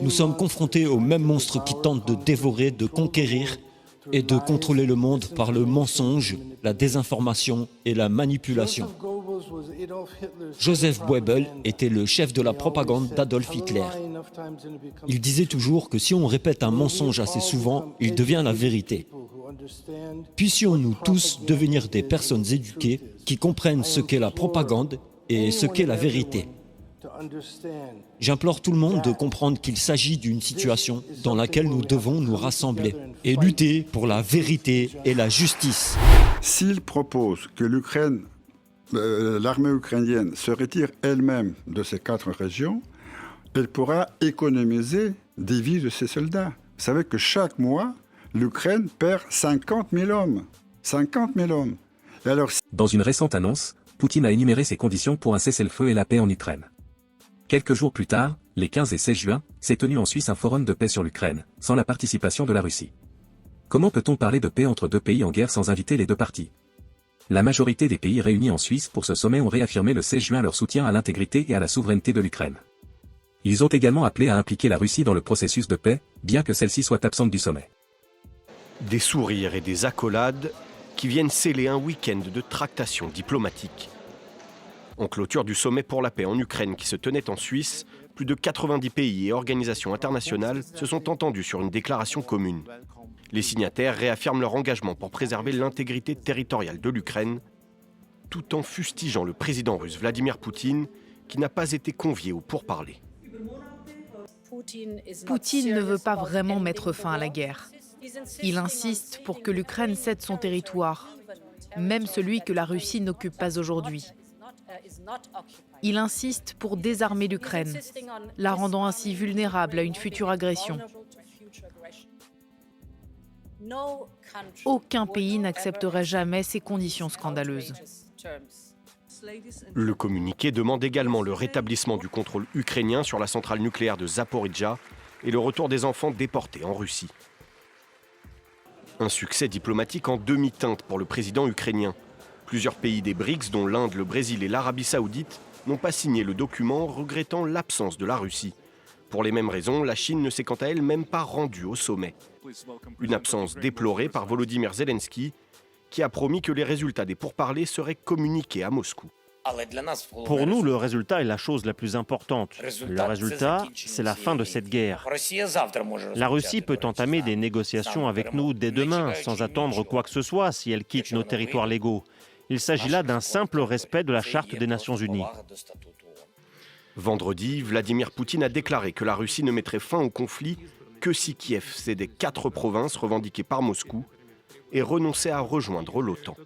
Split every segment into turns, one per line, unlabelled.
Nous sommes confrontés aux mêmes monstres qui tentent de dévorer, de conquérir et de contrôler le monde par le mensonge, la désinformation et la manipulation. Joseph Goebbels était le chef de la propagande d'Adolf Hitler. Il disait toujours que si on répète un mensonge assez souvent, il devient la vérité. Puissions-nous tous devenir des personnes éduquées qui comprennent ce qu'est la propagande et ce qu'est la vérité. J'implore tout le monde de comprendre qu'il s'agit d'une situation dans laquelle nous devons nous rassembler et lutter pour la vérité et la justice.
S'il propose que l'armée ukrainienne se retire elle-même de ces 4 régions, elle pourra économiser des vies de ses soldats. Vous savez que chaque mois, l'Ukraine perd 50 000 hommes. 50 000 hommes. Et alors...
Dans une récente annonce, Poutine a énuméré ses conditions pour un cessez-le-feu et la paix en Ukraine. Quelques jours plus tard, les 15 et 16 juin, s'est tenu en Suisse un forum de paix sur l'Ukraine, sans la participation de la Russie. Comment peut-on parler de paix entre deux pays en guerre sans inviter les deux parties? La majorité des pays réunis en Suisse pour ce sommet ont réaffirmé le 16 juin leur soutien à l'intégrité et à la souveraineté de l'Ukraine. Ils ont également appelé à impliquer la Russie dans le processus de paix, bien que celle-ci soit absente du sommet.
Des sourires et des accolades qui viennent sceller un week-end de tractations diplomatiques. En clôture du sommet pour la paix en Ukraine qui se tenait en Suisse, plus de 90 pays et organisations internationales se sont entendus sur une déclaration commune. Les signataires réaffirment leur engagement pour préserver l'intégrité territoriale de l'Ukraine, tout en fustigeant le président russe Vladimir Poutine, qui n'a pas été convié aux pourparlers.
Poutine ne veut pas vraiment mettre fin à la guerre. Il insiste pour que l'Ukraine cède son territoire, même celui que la Russie n'occupe pas aujourd'hui. Il insiste pour désarmer l'Ukraine, la rendant ainsi vulnérable à une future agression. Aucun pays n'accepterait jamais ces conditions scandaleuses.
Le communiqué demande également le rétablissement du contrôle ukrainien sur la centrale nucléaire de Zaporijjia et le retour des enfants déportés en Russie. Un succès diplomatique en demi-teinte pour le président ukrainien. Plusieurs pays des BRICS, dont l'Inde, le Brésil et l'Arabie Saoudite, n'ont pas signé le document, regrettant l'absence de la Russie. Pour les mêmes raisons, la Chine ne s'est quant à elle même pas rendue au sommet. Une absence déplorée par Volodymyr Zelensky, qui a promis que les résultats des pourparlers seraient communiqués à Moscou.
Pour nous, le résultat est la chose la plus importante. Le résultat, c'est la fin de cette guerre. La Russie peut entamer des négociations avec nous dès demain, sans attendre quoi que ce soit si elle quitte nos territoires légaux. Il s'agit là d'un simple respect de la Charte des Nations Unies.
Vendredi, Vladimir Poutine a déclaré que la Russie ne mettrait fin au conflit que si Kiev cédait 4 provinces revendiquées par Moscou et renonçait à rejoindre l'OTAN.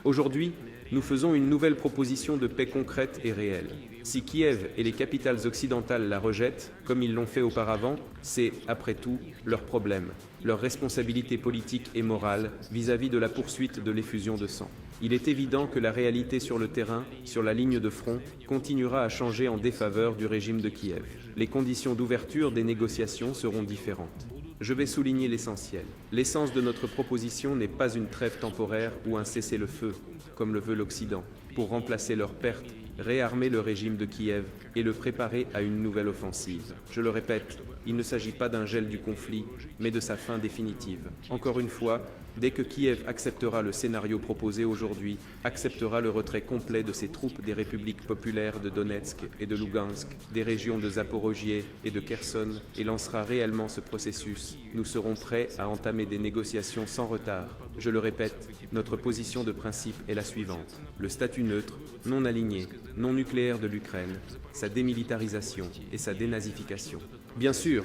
Aujourd'hui, nous faisons une nouvelle proposition de paix concrète et réelle. Si Kiev et les capitales occidentales la rejettent, comme ils l'ont fait auparavant, c'est, après tout, leur problème, leur responsabilité politique et morale vis-à-vis de la poursuite de l'effusion de sang. Il est évident que la réalité sur le terrain, sur la ligne de front, continuera à changer en défaveur du régime de Kiev. Les conditions d'ouverture des négociations seront différentes. Je vais souligner l'essentiel. L'essence de notre proposition n'est pas une trêve temporaire ou un cessez-le-feu, comme le veut l'Occident, pour remplacer leurs pertes, réarmer le régime de Kiev et le préparer à une nouvelle offensive. Je le répète, il ne s'agit pas d'un gel du conflit, mais de sa fin définitive. Encore une fois, dès que Kiev acceptera le scénario proposé aujourd'hui, acceptera le retrait complet de ses troupes des républiques populaires de Donetsk et de Lugansk, des régions de Zaporojie et de Kherson, et lancera réellement ce processus, nous serons prêts à entamer des négociations sans retard. Je le répète, notre position de principe est la suivante. Le statut neutre, non aligné, non nucléaire de l'Ukraine, sa démilitarisation et sa dénazification. Bien sûr,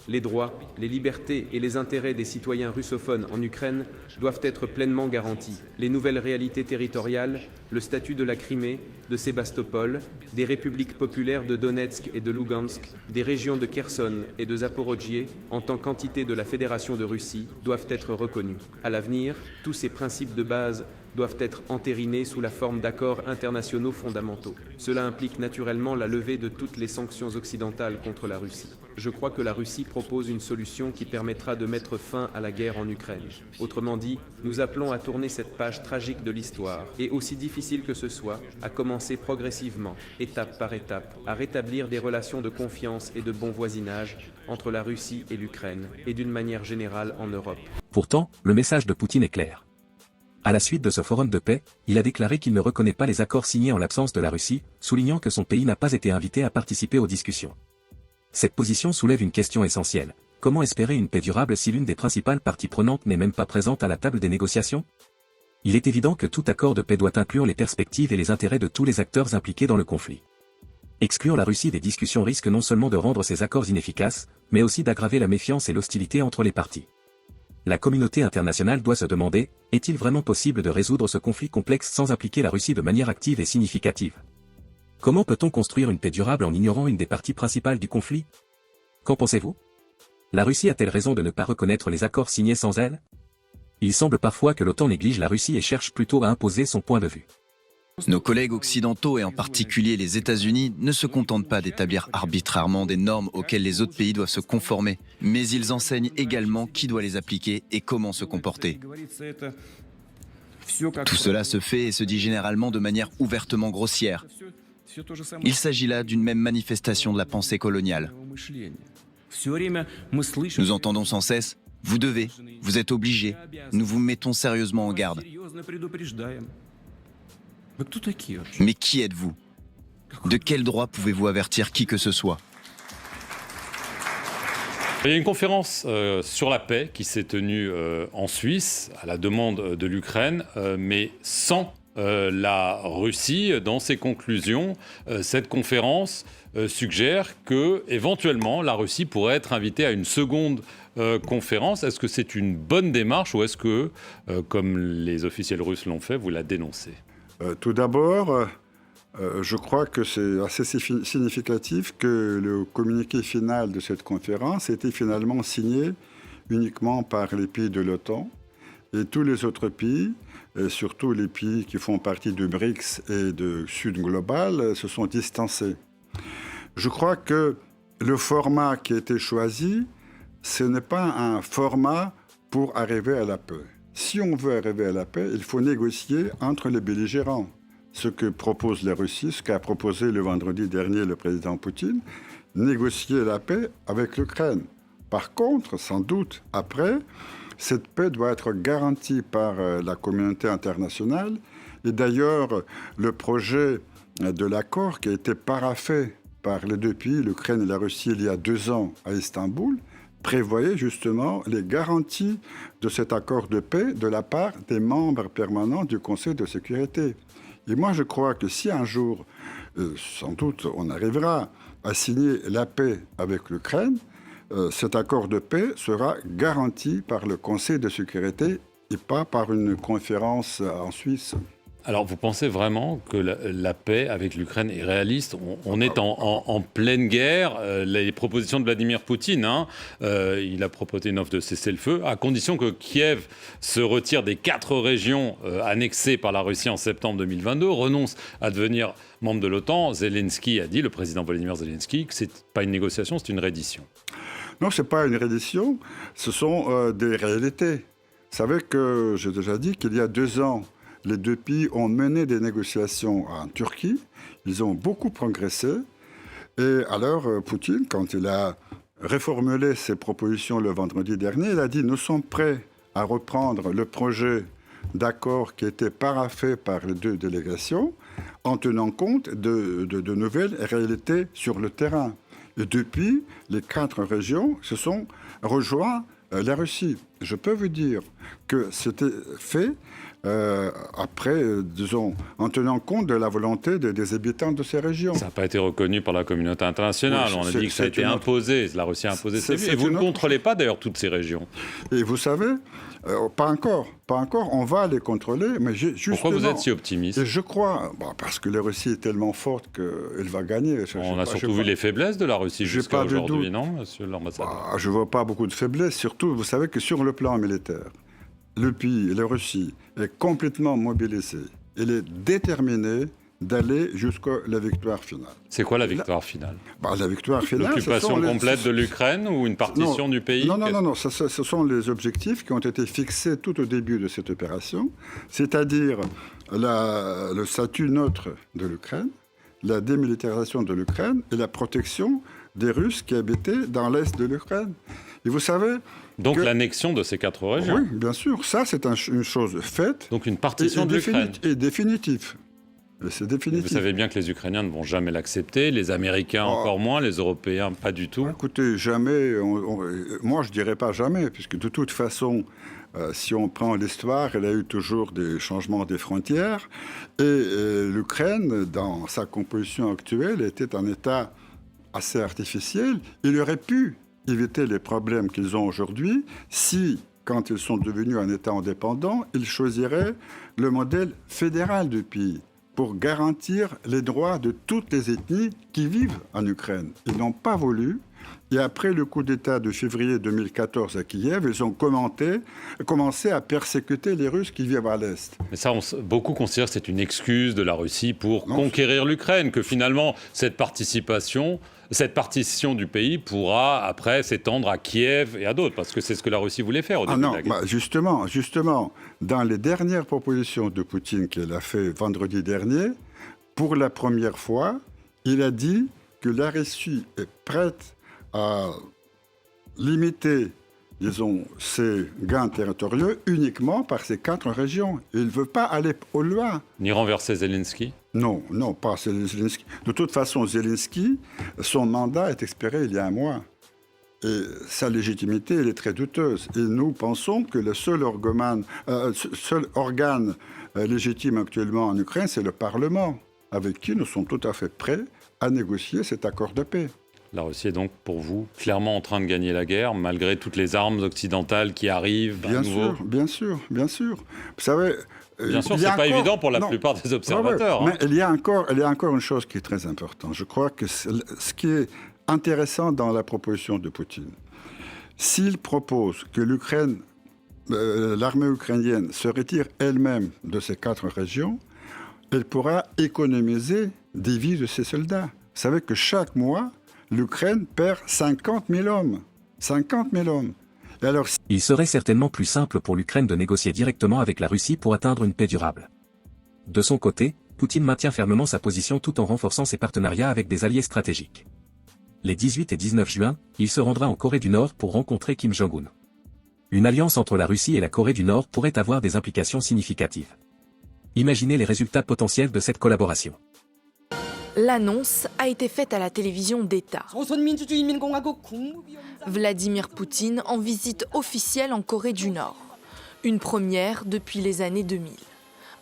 les droits, les libertés et les intérêts des citoyens russophones en Ukraine doivent être pleinement garantis. Les nouvelles réalités territoriales, le statut de la Crimée, de Sébastopol, des républiques populaires de Donetsk et de Lugansk, des régions de Kherson et de Zaporojie, en tant qu'entité de la Fédération de Russie, doivent être reconnus. À l'avenir, tous ces principes de base doivent être entérinées sous la forme d'accords internationaux fondamentaux. Cela implique naturellement la levée de toutes les sanctions occidentales contre la Russie. Je crois que la Russie propose une solution qui permettra de mettre fin à la guerre en Ukraine. Autrement dit, nous appelons à tourner cette page tragique de l'histoire et, aussi difficile que ce soit, à commencer progressivement, étape par étape, à rétablir des relations de confiance et de bon voisinage entre la Russie et l'Ukraine, et d'une manière générale en Europe.
Pourtant, le message de Poutine est clair. À la suite de ce forum de paix, il a déclaré qu'il ne reconnaît pas les accords signés en l'absence de la Russie, soulignant que son pays n'a pas été invité à participer aux discussions. Cette position soulève une question essentielle. Comment espérer une paix durable si l'une des principales parties prenantes n'est même pas présente à la table des négociations? Il est évident que tout accord de paix doit inclure les perspectives et les intérêts de tous les acteurs impliqués dans le conflit. Exclure la Russie des discussions risque non seulement de rendre ces accords inefficaces, mais aussi d'aggraver la méfiance et l'hostilité entre les parties. La communauté internationale doit se demander, est-il vraiment possible de résoudre ce conflit complexe sans impliquer la Russie de manière active et significative? Comment peut-on construire une paix durable en ignorant une des parties principales du conflit? Qu'en pensez-vous? La Russie a-t-elle raison de ne pas reconnaître les accords signés sans elle? Il semble parfois que l'OTAN néglige la Russie et cherche plutôt à imposer son point de vue.
Nos collègues occidentaux, et en particulier les États-Unis, ne se contentent pas d'établir arbitrairement des normes auxquelles les autres pays doivent se conformer, mais ils enseignent également qui doit les appliquer et comment se comporter. Tout cela se fait et se dit généralement de manière ouvertement grossière. Il s'agit là d'une même manifestation de la pensée coloniale. Nous entendons sans cesse « vous devez, vous êtes obligés, nous vous mettons sérieusement en garde ». Mais qui êtes-vous? De quel droit pouvez-vous avertir qui que ce soit?
Il y a une conférence sur la paix qui s'est tenue en Suisse à la demande de l'Ukraine, mais sans la Russie. Dans ses conclusions, cette conférence suggère que éventuellement la Russie pourrait être invitée à une seconde conférence. Est-ce que c'est une bonne démarche ou est-ce que, comme les officiels russes l'ont fait, vous la dénoncez?
Tout d'abord, je crois que c'est assez significatif que le communiqué final de cette conférence ait été finalement signé uniquement par les pays de l'OTAN et tous les autres pays, et surtout les pays qui font partie du BRICS et de Sud Global, se sont distancés. Je crois que le format qui a été choisi, ce n'est pas un format pour arriver à la paix. Si on veut arriver à la paix, il faut négocier entre les belligérants. Ce que propose la Russie, ce qu'a proposé le vendredi dernier le président Poutine, négocier la paix avec l'Ukraine. Par contre, sans doute, après, cette paix doit être garantie par la communauté internationale. Et d'ailleurs, le projet de l'accord qui a été paraphé par les deux pays, l'Ukraine et la Russie, il y a 2 ans à Istanbul, prévoyait justement les garanties de cet accord de paix de la part des membres permanents du Conseil de sécurité. Et moi, je crois que si un jour, sans doute, on arrivera à signer la paix avec l'Ukraine, cet accord de paix sera garanti par le Conseil de sécurité et pas par une conférence en Suisse.
Alors, vous pensez vraiment que la paix avec l'Ukraine est réaliste? On est en pleine guerre. Les propositions de Vladimir Poutine, il a proposé une offre de cessez-le-feu, à condition que Kiev se retire des 4 régions annexées par la Russie en septembre 2022, renonce à devenir membre de l'OTAN. Zelensky a dit, le président Volodymyr Zelensky, que ce n'est pas une négociation, c'est une reddition.
Non, ce n'est pas une reddition, ce sont des réalités. Vous savez que j'ai déjà dit qu'il y a 2 ans, les deux pays ont mené des négociations en Turquie. Ils ont beaucoup progressé. Et alors, Poutine, quand il a reformulé ses propositions le vendredi dernier, il a dit « Nous sommes prêts à reprendre le projet d'accord qui a été paraphé par les 2 délégations en tenant compte de nouvelles réalités sur le terrain. » Et depuis, les 4 régions se sont rejoints la Russie. Je peux vous dire que c'était fait après, disons, en tenant compte de la volonté des habitants de ces régions.
Ça n'a pas été reconnu par la communauté internationale. Oui, on a dit que ça a été imposé. La Russie a imposé ses vues. Et vous ne contrôlez pas d'ailleurs toutes ces régions. Et
vous savez, pas encore. On va les contrôler, mais justement...
Pourquoi vous êtes si optimiste?
Et je crois, parce que la Russie est tellement forte qu'elle va gagner.
On a surtout vu les faiblesses de la Russie jusqu'à aujourd'hui, non, monsieur l'ambassadeur?
Je ne vois pas beaucoup de faiblesses, surtout, vous savez que sur le plan militaire, le pays, la Russie, est complètement mobilisée. Elle est déterminée d'aller jusqu'à la victoire finale.
C'est quoi la victoire finale?
La victoire finale,
l'occupation complète de l'Ukraine ou une partition du pays?
Non. Ce sont les objectifs qui ont été fixés tout au début de cette opération, c'est-à-dire le statut neutre de l'Ukraine, la démilitarisation de l'Ukraine et la protection des Russes qui habitaient dans l'est de l'Ukraine. Et vous savez...
Donc l'annexion de ces 4 régions?
Oui, bien sûr. Ça, c'est une chose faite.
Donc une partition de l'Ukraine.
Et définitive. C'est définitif.
Vous savez bien que les Ukrainiens ne vont jamais l'accepter, les Américains encore moins, les Européens pas du tout.
Écoutez, jamais, moi je ne dirais pas jamais, puisque de toute façon, si on prend l'histoire, elle a eu toujours des changements des frontières, et l'Ukraine, dans sa composition actuelle, était un État assez artificiel. Il aurait pu éviter les problèmes qu'ils ont aujourd'hui si, quand ils sont devenus un État indépendant, ils choisiraient le modèle fédéral du pays, pour garantir les droits de toutes les ethnies qui vivent en Ukraine. Ils n'ont pas voulu. Et après le coup d'État de février 2014 à Kiev, ils ont commencé à persécuter les Russes qui vivent à l'Est.
Mais ça, beaucoup considèrent que c'est une excuse de la Russie pour conquérir l'Ukraine, que finalement, cette partition du pays pourra après s'étendre à Kiev et à d'autres, parce que c'est ce que la Russie voulait faire au début de la guerre.
Justement, dans les dernières propositions de Poutine qu'elle a fait vendredi dernier, pour la première fois, il a dit que la Russie est prête à limiter, disons, ses gains territoriaux uniquement par ces 4 régions. Il ne veut pas aller au loin.
Ni renverser Zelensky?
Non, pas Zelensky. De toute façon, Zelensky, son mandat est expiré il y a un mois. Et sa légitimité, elle est très douteuse. Et nous pensons que le seul organe légitime actuellement en Ukraine, c'est le Parlement, avec qui nous sommes tout à fait prêts à négocier cet accord de paix.
La Russie est donc, pour vous, clairement en train de gagner la guerre, malgré toutes les armes occidentales qui arrivent à nouveau?
Bien sûr. Vous savez...
Bien sûr, ce n'est pas évident pour la plupart des observateurs.
Mais il y a encore une chose qui est très importante. Je crois que ce qui est intéressant dans la proposition de Poutine, s'il propose que l'armée ukrainienne se retire elle-même de ces 4 régions, elle pourra économiser des vies de ses soldats. Vous savez que chaque mois, l'Ukraine perd 50 000 hommes. 50 000 hommes. Et alors,
il serait certainement plus simple pour l'Ukraine de négocier directement avec la Russie pour atteindre une paix durable. De son côté, Poutine maintient fermement sa position tout en renforçant ses partenariats avec des alliés stratégiques. Les 18 et 19 juin, il se rendra en Corée du Nord pour rencontrer Kim Jong-un. Une alliance entre la Russie et la Corée du Nord pourrait avoir des implications significatives. Imaginez les résultats potentiels de cette collaboration.
L'annonce a été faite à la télévision d'État. Vladimir Poutine en visite officielle en Corée du Nord. Une première depuis les années 2000.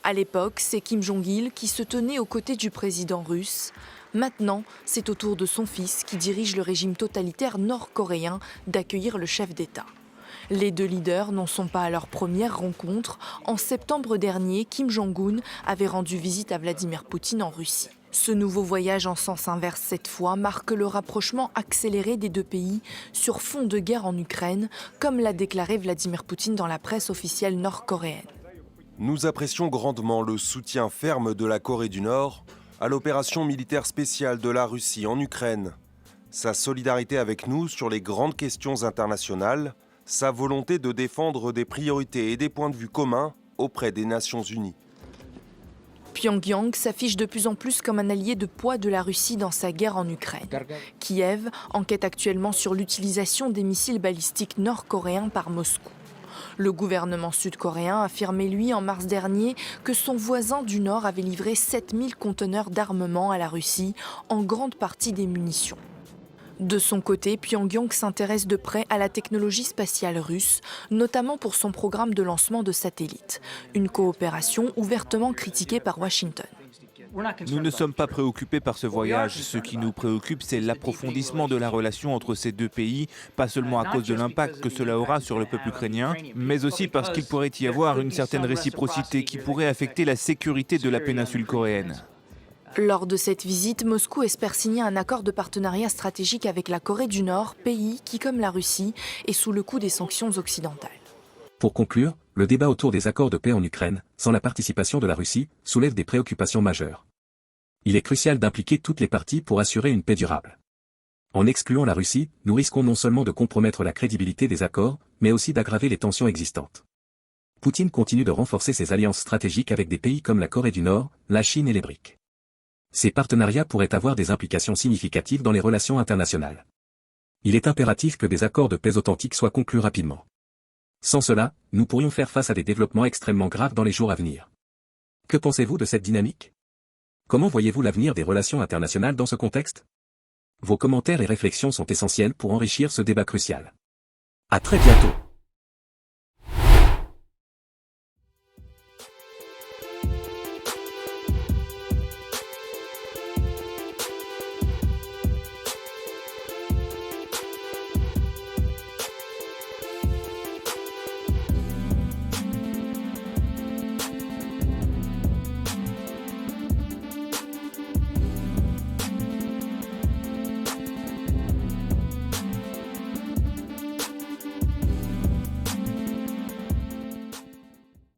À l'époque, c'est Kim Jong-il qui se tenait aux côtés du président russe. Maintenant, c'est au tour de son fils, qui dirige le régime totalitaire nord-coréen, d'accueillir le chef d'État. Les 2 leaders n'en sont pas à leur première rencontre. En septembre dernier, Kim Jong-un avait rendu visite à Vladimir Poutine en Russie. Ce nouveau voyage en sens inverse cette fois marque le rapprochement accéléré des 2 pays sur fond de guerre en Ukraine, comme l'a déclaré Vladimir Poutine dans la presse officielle nord-coréenne.
Nous apprécions grandement le soutien ferme de la Corée du Nord à l'opération militaire spéciale de la Russie en Ukraine. Sa solidarité avec nous sur les grandes questions internationales, sa volonté de défendre des priorités et des points de vue communs auprès des Nations Unies.
Pyongyang s'affiche de plus en plus comme un allié de poids de la Russie dans sa guerre en Ukraine. Kiev enquête actuellement sur l'utilisation des missiles balistiques nord-coréens par Moscou. Le gouvernement sud-coréen affirmait, lui, en mars dernier, que son voisin du Nord avait livré 7000 conteneurs d'armement à la Russie, en grande partie des munitions. De son côté, Pyongyang s'intéresse de près à la technologie spatiale russe, notamment pour son programme de lancement de satellites, une coopération ouvertement critiquée par Washington.
Nous ne sommes pas préoccupés par ce voyage. Ce qui nous préoccupe, c'est l'approfondissement de la relation entre ces 2 pays, pas seulement à cause de l'impact que cela aura sur le peuple ukrainien, mais aussi parce qu'il pourrait y avoir une certaine réciprocité qui pourrait affecter la sécurité de la péninsule coréenne.
Lors de cette visite, Moscou espère signer un accord de partenariat stratégique avec la Corée du Nord, pays qui, comme la Russie, est sous le coup des sanctions occidentales.
Pour conclure, le débat autour des accords de paix en Ukraine, sans la participation de la Russie, soulève des préoccupations majeures. Il est crucial d'impliquer toutes les parties pour assurer une paix durable. En excluant la Russie, nous risquons non seulement de compromettre la crédibilité des accords, mais aussi d'aggraver les tensions existantes. Poutine continue de renforcer ses alliances stratégiques avec des pays comme la Corée du Nord, la Chine et les BRICS. Ces partenariats pourraient avoir des implications significatives dans les relations internationales. Il est impératif que des accords de paix authentiques soient conclus rapidement. Sans cela, nous pourrions faire face à des développements extrêmement graves dans les jours à venir. Que pensez-vous de cette dynamique? Comment voyez-vous l'avenir des relations internationales dans ce contexte? Vos commentaires et réflexions sont essentiels pour enrichir ce débat crucial. À très bientôt.